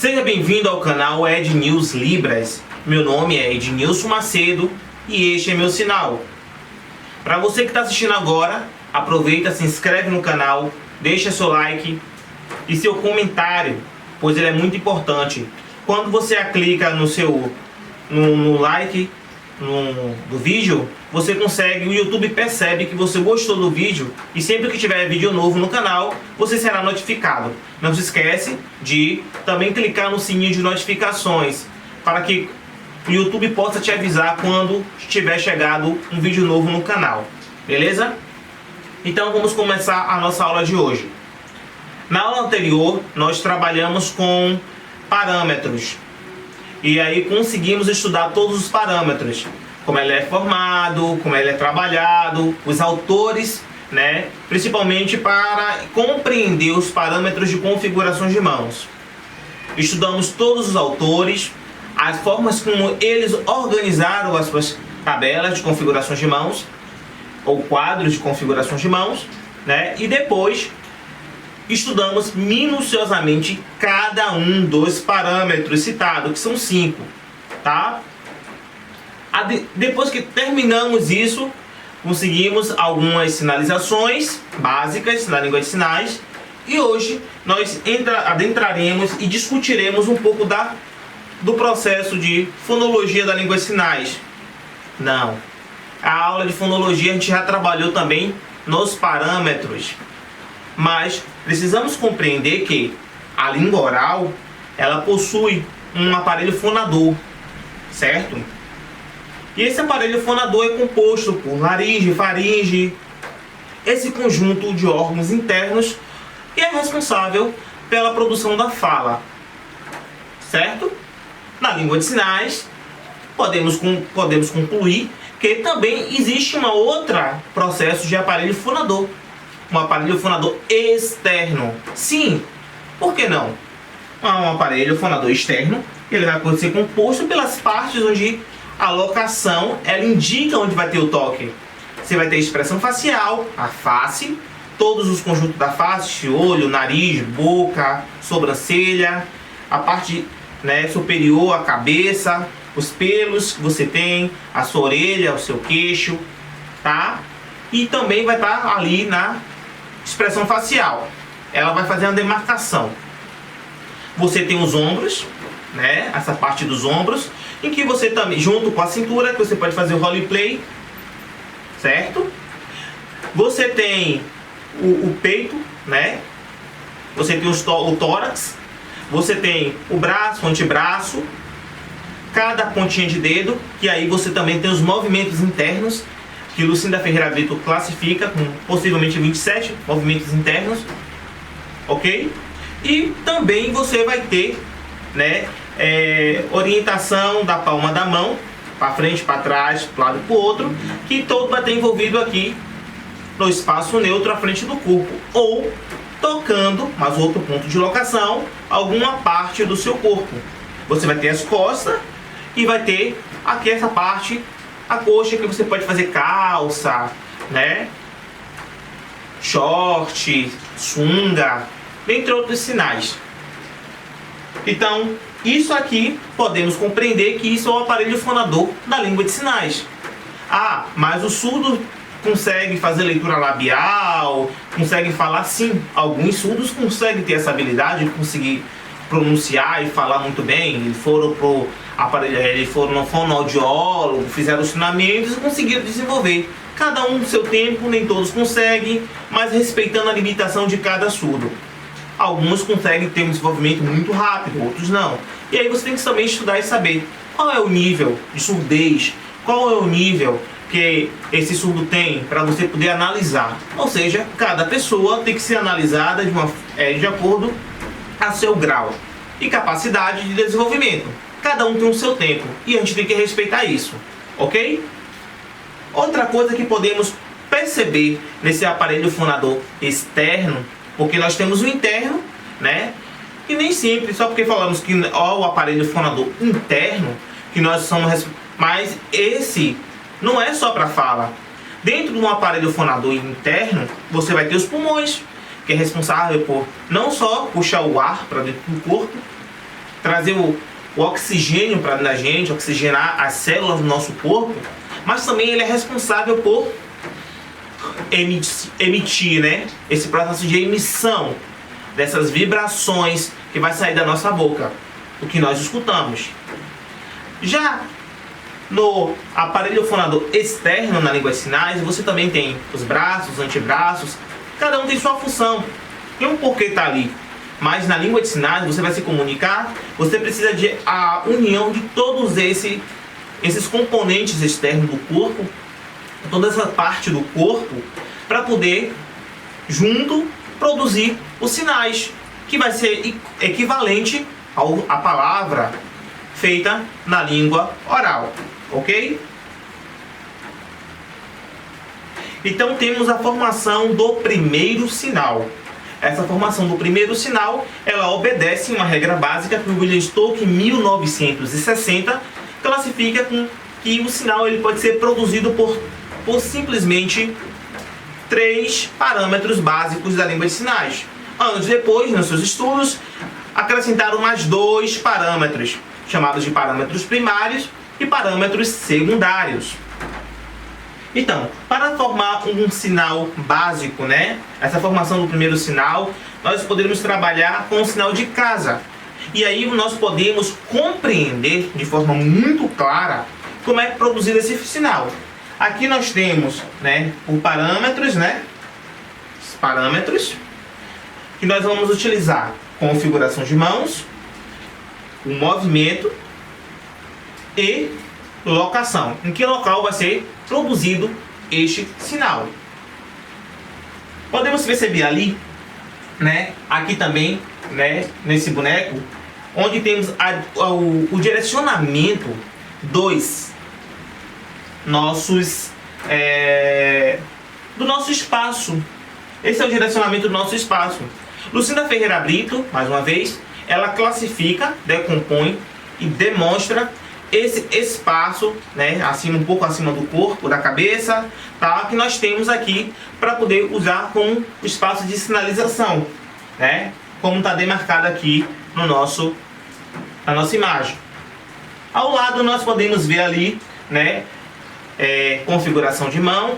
Seja bem-vindo ao canal Ed News Libras. Meu nome é Ednilson Macedo e este é meu sinal. Para você que está assistindo agora, aproveita, se inscreve no canal, deixa seu like e seu comentário, pois ele é muito importante. Quando você clica no like do vídeo, você consegue, o YouTube percebe que você gostou do vídeo e sempre que tiver vídeo novo no canal, você será notificado. Não se esquece de também clicar no sininho de notificações para que o YouTube possa te avisar quando tiver chegado um vídeo novo no canal, beleza? Então vamos começar a nossa aula de hoje. Na aula anterior nós trabalhamos com parâmetros e aí conseguimos estudar todos os parâmetros, como ele é formado, como ele é trabalhado, os autores, né? Principalmente para compreender os parâmetros de configurações de mãos. Estudamos todos os autores, as formas como eles organizaram as suas tabelas de configurações de mãos ou quadros de configurações de mãos, né? E depois estudamos minuciosamente cada um dos parâmetros citados, que são 5, tá? Depois que terminamos isso, conseguimos algumas sinalizações básicas na língua de sinais e hoje nós adentraremos e discutiremos um pouco do processo de fonologia da língua de sinais. Não, a aula de fonologia a gente já trabalhou também nos parâmetros, mas precisamos compreender que a língua oral ela possui um aparelho fonador, certo? E esse aparelho fonador é composto por laringe, faringe, esse conjunto de órgãos internos que é responsável pela produção da fala, certo? Na língua de sinais, podemos concluir que também existe uma outra processo de aparelho fonador, um aparelho fonador externo. Sim, por que não? Um aparelho fonador externo, ele vai ser composto pelas partes onde a locação, ela indica onde vai ter o toque. Você vai ter expressão facial, a face, todos os conjuntos da face, olho, nariz, boca, sobrancelha, a parte, né, superior, a cabeça, os pelos que você tem, a sua orelha, o seu queixo, tá? E também vai estar ali na expressão facial. Ela vai fazer uma demarcação. Você tem os ombros, né? Essa parte dos ombros, em que você também, junto com a cintura, que você pode fazer o roleplay, certo? Você tem o peito, né? Você tem o tórax, você tem o braço, o antebraço, cada pontinha de dedo, que aí você também tem os movimentos internos, que Lucinda Ferreira Brito classifica com possivelmente 27 movimentos internos, ok? E também você vai ter, né, orientação da palma da mão, para frente, para trás, para um lado e para o outro, que todo vai ter envolvido aqui no espaço neutro à frente do corpo, ou tocando, mas outro ponto de locação, alguma parte do seu corpo. Você vai ter as costas e vai ter aqui essa parte, a coxa, que você pode fazer calça, né, short, sunga, entre outros sinais. Então, isso aqui podemos compreender que isso é o aparelho fonador da língua de sinais. Ah, mas o surdo consegue fazer leitura labial, consegue falar, sim. Alguns surdos conseguem ter essa habilidade de conseguir pronunciar e falar muito bem. Eles foram no fonoaudiólogo, fizeram os treinamentos e conseguiram desenvolver. Cada um no seu tempo, nem todos conseguem, mas respeitando a limitação de cada surdo. Alguns conseguem ter um desenvolvimento muito rápido, outros não. E aí você tem que também estudar e saber qual é o nível de surdez, qual é o nível que esse surdo tem, para você poder analisar. Ou seja, cada pessoa tem que ser analisada de acordo a seu grau e capacidade de desenvolvimento. Cada um tem o seu tempo e a gente tem que respeitar isso, ok? Outra coisa que podemos perceber nesse aparelho fonador externo, porque nós temos o interno, né? E nem sempre, só porque falamos que o aparelho fonador interno, que nós somos, mas esse não é só para fala. Dentro de um aparelho fonador interno, você vai ter os pulmões, que é responsável por não só puxar o ar para dentro do corpo, trazer o oxigênio para a gente, oxigenar as células do nosso corpo, mas também ele é responsável por emitir, né, esse processo de emissão dessas vibrações que vai sair da nossa boca, o que nós escutamos. Já no aparelho fonador externo na língua de sinais, você também tem os braços, os antebraços, cada um tem sua função, tem um porquê tá ali. Mas na língua de sinais você vai se comunicar, você precisa de a união de todos esses componentes externos do corpo, toda essa parte do corpo, para poder junto produzir os sinais, que vai ser equivalente à palavra feita na língua oral, ok? Então temos a formação do primeiro sinal. Essa formação do primeiro sinal, ela obedece uma regra básica que o William Stokes, em 1960, classifica com que o sinal ele pode ser produzido por simplesmente 3 parâmetros básicos da língua de sinais. Anos depois, nos seus estudos, acrescentaram mais 2 parâmetros, chamados de parâmetros primários e parâmetros secundários. Então, para formar um sinal básico, né, essa formação do primeiro sinal, nós poderíamos trabalhar com o sinal de casa. E aí nós podemos compreender de forma muito clara como é produzido esse sinal. Aqui nós temos, né, os parâmetros, os parâmetros que nós vamos utilizar: configuração de mãos, o movimento e locação. Em que local vai ser produzido este sinal? Podemos perceber ali, né, aqui também, né, nesse boneco, onde temos o direcionamento dos nossos do nosso espaço. Esse é o direcionamento do nosso espaço. Lucinda Ferreira Brito, mais uma vez, ela classifica, decompõe e demonstra esse espaço, né, acima, um pouco acima do corpo, da cabeça, tá, que nós temos aqui para poder usar como espaço de sinalização, né, como está demarcado aqui no na nossa imagem. Ao lado nós podemos ver ali, né, configuração de mão,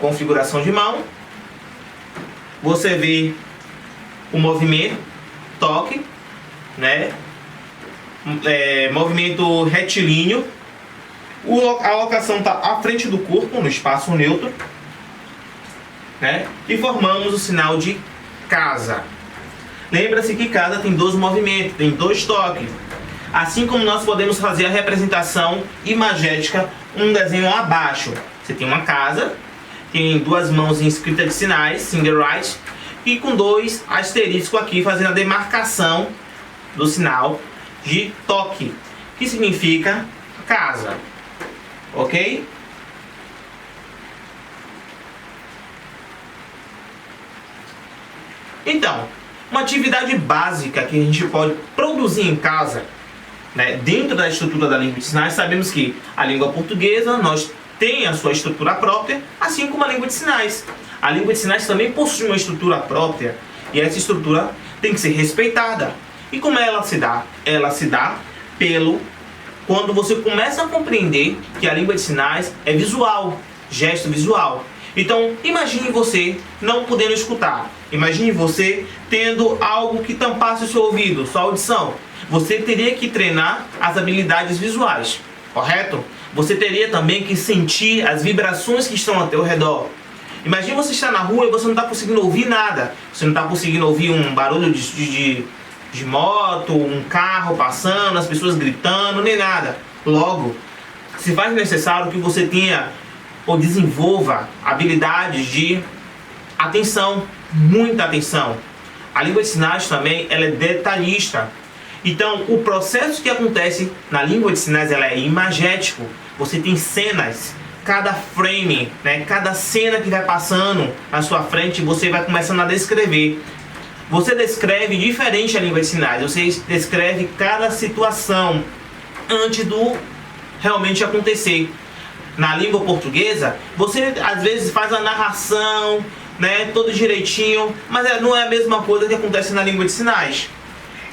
Você vê o movimento, toque, né, movimento retilíneo. A locação está à frente do corpo, no espaço neutro, né, e formamos o sinal de casa. Lembra-se que casa tem 2 movimentos, tem 2 toques. Assim como nós podemos fazer a representação imagética, um desenho abaixo. Você tem uma casa, tem 2 mãos em escrita de sinais, finger right, e com 2 asteriscos aqui fazendo a demarcação do sinal de toque, que significa casa, ok? Então, uma atividade básica que a gente pode produzir em casa, né, dentro da estrutura da língua de sinais. Sabemos que a língua portuguesa tem a sua estrutura própria, assim como a língua de sinais. A língua de sinais também possui uma estrutura própria, e essa estrutura tem que ser respeitada. E como ela se dá? Ela se dá quando você começa a compreender que a língua de sinais é visual, gesto visual. Então, imagine você não podendo escutar. Imagine você tendo algo que tampasse o seu ouvido, sua audição. Você teria que treinar as habilidades visuais, correto? Você teria também que sentir as vibrações que estão ao teu redor. Imagine você estar na rua e você não está conseguindo ouvir nada. Você não está conseguindo ouvir um barulho de moto, um carro passando, as pessoas gritando, nem nada. Logo, se faz necessário que você tenha ou desenvolva habilidades de atenção, muita atenção. A língua de sinais também, ela é detalhista. Então, o processo que acontece na língua de sinais, ela é imagético. Você tem cenas, cada frame, né, cada cena que vai passando na sua frente, você vai começando a descrever. Você descreve diferente a língua de sinais. Você descreve cada situação antes do realmente acontecer. Na língua portuguesa, você às vezes faz a narração, né, todo direitinho, mas não é a mesma coisa que acontece na língua de sinais.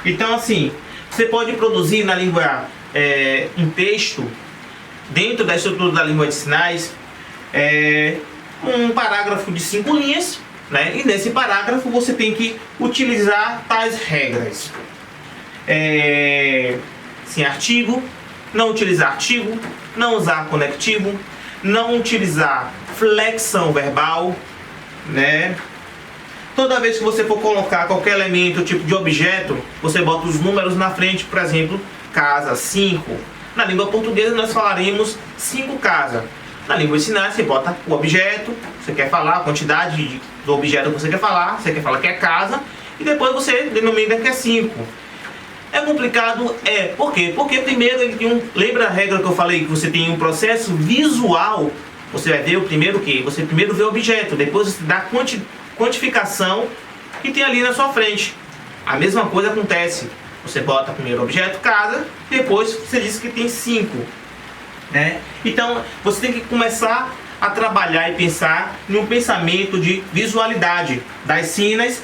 Então, assim, Você pode produzir na língua um texto dentro da estrutura da língua de sinais, um parágrafo de 5 linhas, né? E nesse parágrafo você tem que utilizar tais regras. Sem artigo, não utilizar artigo, não usar conectivo, não utilizar flexão verbal, né? Toda vez que você for colocar qualquer elemento, tipo de objeto, você bota os números na frente, por exemplo, casa, 5. Na língua portuguesa nós falaremos 5 casas. Na língua de sinais você bota o objeto, você quer falar a quantidade do objeto que você quer falar que é casa, e depois você denomina que é 5. É complicado? Por quê? Porque primeiro ele tem lembra a regra que eu falei, que você tem um processo visual. Você vai ver o primeiro que? Você primeiro vê o objeto, depois você dá quantificação que tem ali na sua frente. A mesma coisa acontece. Você bota primeiro o objeto, casa, depois você diz que tem 5. Né? Então você tem que começar a trabalhar e pensar num pensamento de visualidade das cenas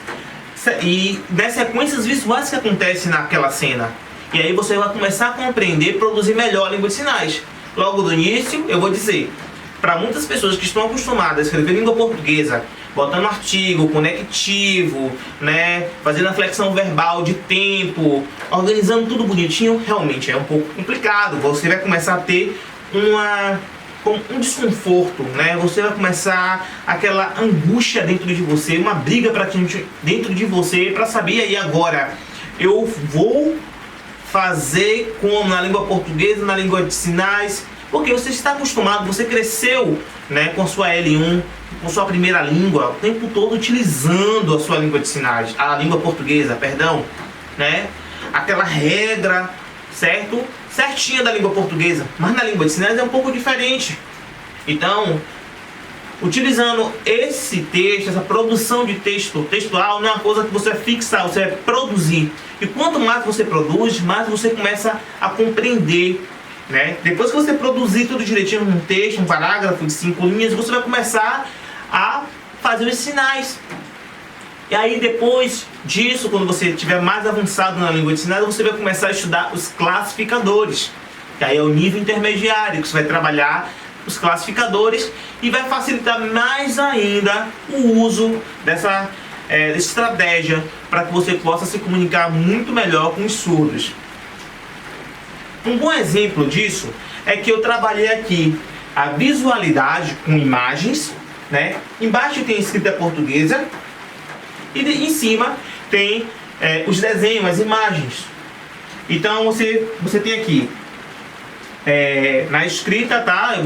e das sequências visuais que acontecem naquela cena. E aí você vai começar a compreender e produzir melhor a língua de sinais. Logo do início eu vou dizer, para muitas pessoas que estão acostumadas a escrever língua portuguesa, botando artigo, conectivo, né, fazendo a flexão verbal de tempo, organizando tudo bonitinho, realmente é um pouco complicado. Você vai começar a ter um desconforto, né? Você vai começar aquela angústia dentro de você, uma briga dentro de você para saber aí agora, eu vou fazer como na língua portuguesa, na língua de sinais, porque você está acostumado, você cresceu, né, com sua L1, com sua primeira língua, o tempo todo utilizando a sua língua de sinais, a língua portuguesa, perdão, né? Aquela regra, certo? Certinha da língua portuguesa, mas na língua de sinais é um pouco diferente. Então, utilizando esse texto, essa produção de texto textual, não é uma coisa que você vai fixar, você vai produzir. E quanto mais você produz, mais você começa a compreender, né? Depois que você produzir tudo direitinho num texto, um parágrafo de 5 linhas, você vai começar a fazer os sinais. E aí depois disso, quando você estiver mais avançado na língua de sinais, você vai começar a estudar os classificadores. Que aí é o nível intermediário, que você vai trabalhar os classificadores e vai facilitar mais ainda o uso dessa estratégia para que você possa se comunicar muito melhor com os surdos. Um bom exemplo disso é que eu trabalhei aqui a visualidade com imagens, né? Embaixo tem a escrita portuguesa e em cima tem os desenhos, as imagens. Então você tem aqui na escrita, tá?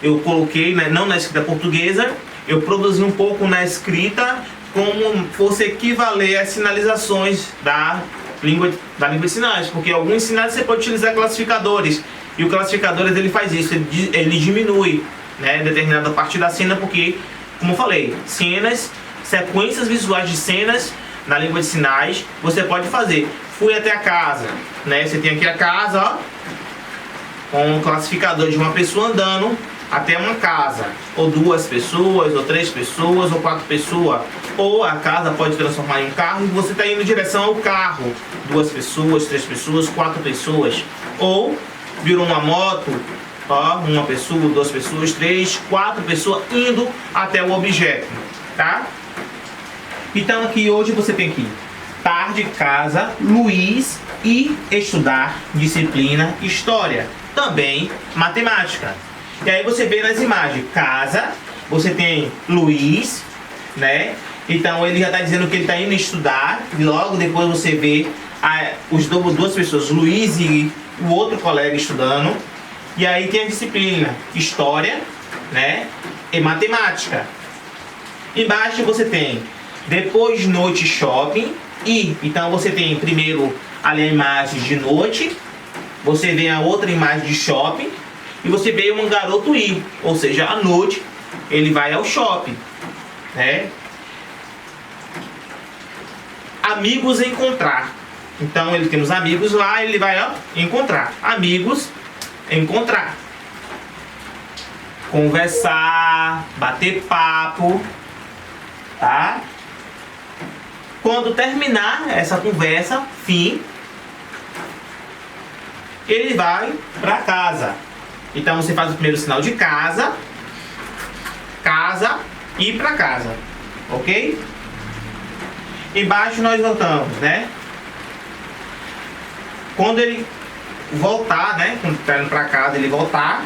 Eu coloquei, né, não na escrita portuguesa, eu produzi um pouco na escrita como fosse equivaler às sinalizações da língua de sinais, porque alguns sinais você pode utilizar classificadores, e o classificador ele faz isso, ele diminui, né, determinada parte da cena, porque, como eu falei, sequências visuais de cenas na língua de sinais, você pode fazer. Fui até a casa, né, você tem aqui a casa, ó, com um classificador de uma pessoa andando até uma casa, ou 2 pessoas, ou 3 pessoas, ou 4 pessoas, ou a casa pode transformar em um carro e você está indo em direção ao carro, 2 pessoas, 3 pessoas, 4 pessoas, ou virou uma moto, ó, 1 pessoa, 2 pessoas, 3, 4 pessoas indo até o objeto, tá? Então aqui hoje você tem que tarde, casa, Luiz e estudar disciplina História, também matemática. E aí você vê nas imagens, casa, você tem Luiz, né? Então ele já está dizendo que ele está indo estudar, e logo depois você vê os 2 pessoas, Luiz e o outro colega estudando. E aí tem a disciplina História, né? E matemática. Embaixo você tem depois noite shopping, e então você tem primeiro ali a imagem de noite, você vê a outra imagem de shopping, e você vê um garoto ir, ou seja, à noite ele vai ao shopping, né? Amigos encontrar. Então ele tem os amigos lá, ele vai encontrar. Amigos encontrar. Conversar, bater papo, tá? Quando terminar essa conversa, fim, ele vai para casa. Então você faz o primeiro sinal de casa, casa e para casa, ok? Embaixo nós voltamos, né? Quando ele voltar, né? Quando está indo para casa, ele voltar,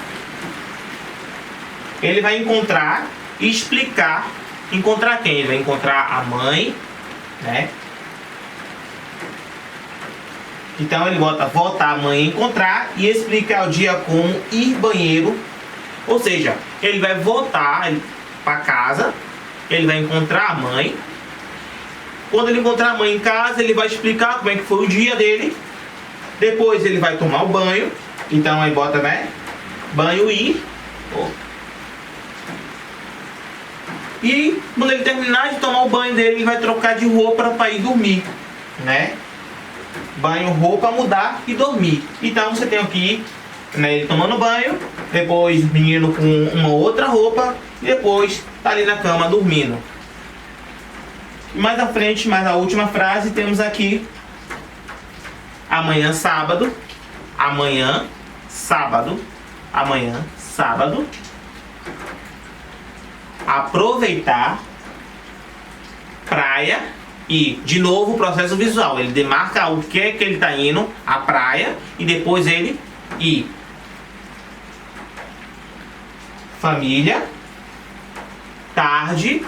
ele vai encontrar e explicar. Encontrar quem? Ele vai encontrar a mãe, né? Então ele bota voltar a mãe encontrar e explicar o dia como ir banheiro. Ou seja, ele vai voltar para casa, ele vai encontrar a mãe. Quando ele encontrar a mãe em casa, ele vai explicar como é que foi o dia dele. Depois ele vai tomar o banho. Então aí bota, né? Banho ir. E quando ele terminar de tomar o banho dele, ele vai trocar de roupa para ir dormir, né? Banho, roupa, mudar e dormir. Então você tem aqui, né, ele tomando banho, depois o menino com uma outra roupa e depois tá ali na cama dormindo. E mais à frente, mais a última frase, temos aqui amanhã sábado, amanhã sábado, amanhã sábado, aproveitar, praia e de novo o processo visual. Ele demarca o que é que ele está indo, a praia, e depois ele ir. Família, tarde,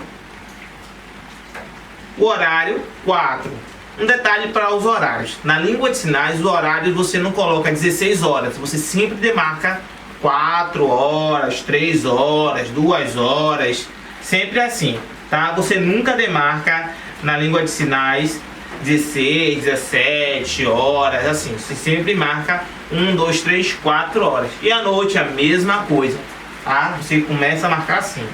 o horário 4. Um detalhe para os horários. Na língua de sinais, os horários você não coloca 16 horas, você sempre demarca 4 horas, 3 horas, 2 horas, sempre assim, tá? Você nunca demarca na língua de sinais 16, 17 horas, assim, você sempre marca 1, 2, 3, 4 horas. E à noite a mesma coisa, tá? Você começa a marcar assim.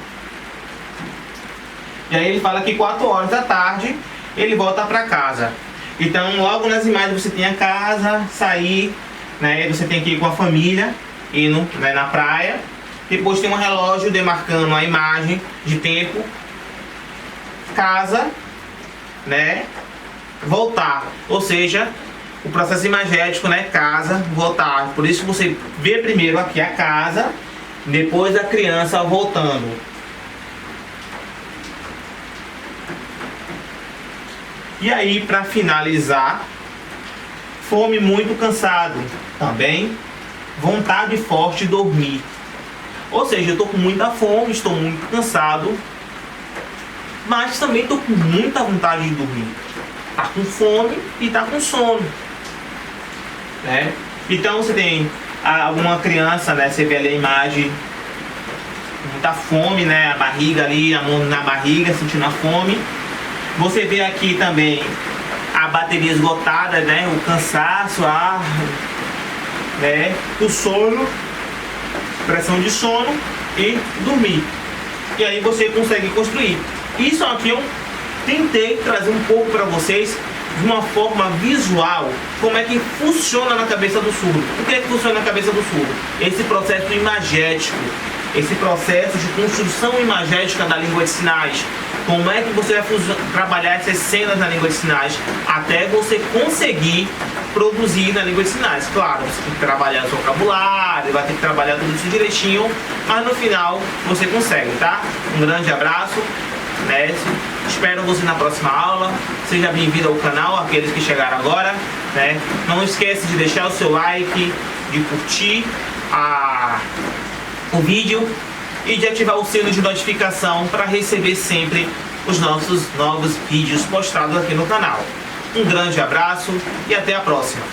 E aí ele fala que 4 horas da tarde ele volta para casa. Então logo nas imagens você tem a casa, sair, né? Você tem que ir com a família, indo, né, na praia. Depois tem um relógio demarcando a imagem de tempo. Casa, né? Voltar. Ou seja, o processo imagético, né? Casa, voltar. Por isso você vê primeiro aqui a casa, depois a criança voltando. E aí, para finalizar, fome, muito cansado. Também vontade forte de dormir. Ou seja, eu estou com muita fome, estou muito cansado, mas também estou com muita vontade de dormir. Tá com fome e tá com sono, né? Então você tem alguma criança, né? Você vê ali a imagem, muita fome, né? A barriga ali, a mão na barriga, sentindo a fome. Você vê aqui também a bateria esgotada, né? O cansaço, né? O sono, pressão de sono e dormir. E aí você consegue construir. Isso aqui eu tentei trazer um pouco para vocês de uma forma visual, como é que funciona na cabeça do surdo. O que é que funciona na cabeça do surdo? Esse processo imagético, esse processo de construção imagética da língua de sinais. Como é que você vai trabalhar essas cenas na língua de sinais até você conseguir produzir na língua de sinais. Claro, você tem que trabalhar o seu vocabulário, vai ter que trabalhar tudo isso direitinho, mas no final você consegue, tá? Um grande abraço, né? Espero você na próxima aula. Seja bem-vindo ao canal, aqueles que chegaram agora, né? Não esqueça de deixar o seu like, de curtir o vídeo e de ativar o sino de notificação para receber sempre os nossos novos vídeos postados aqui no canal. Um grande abraço e até a próxima!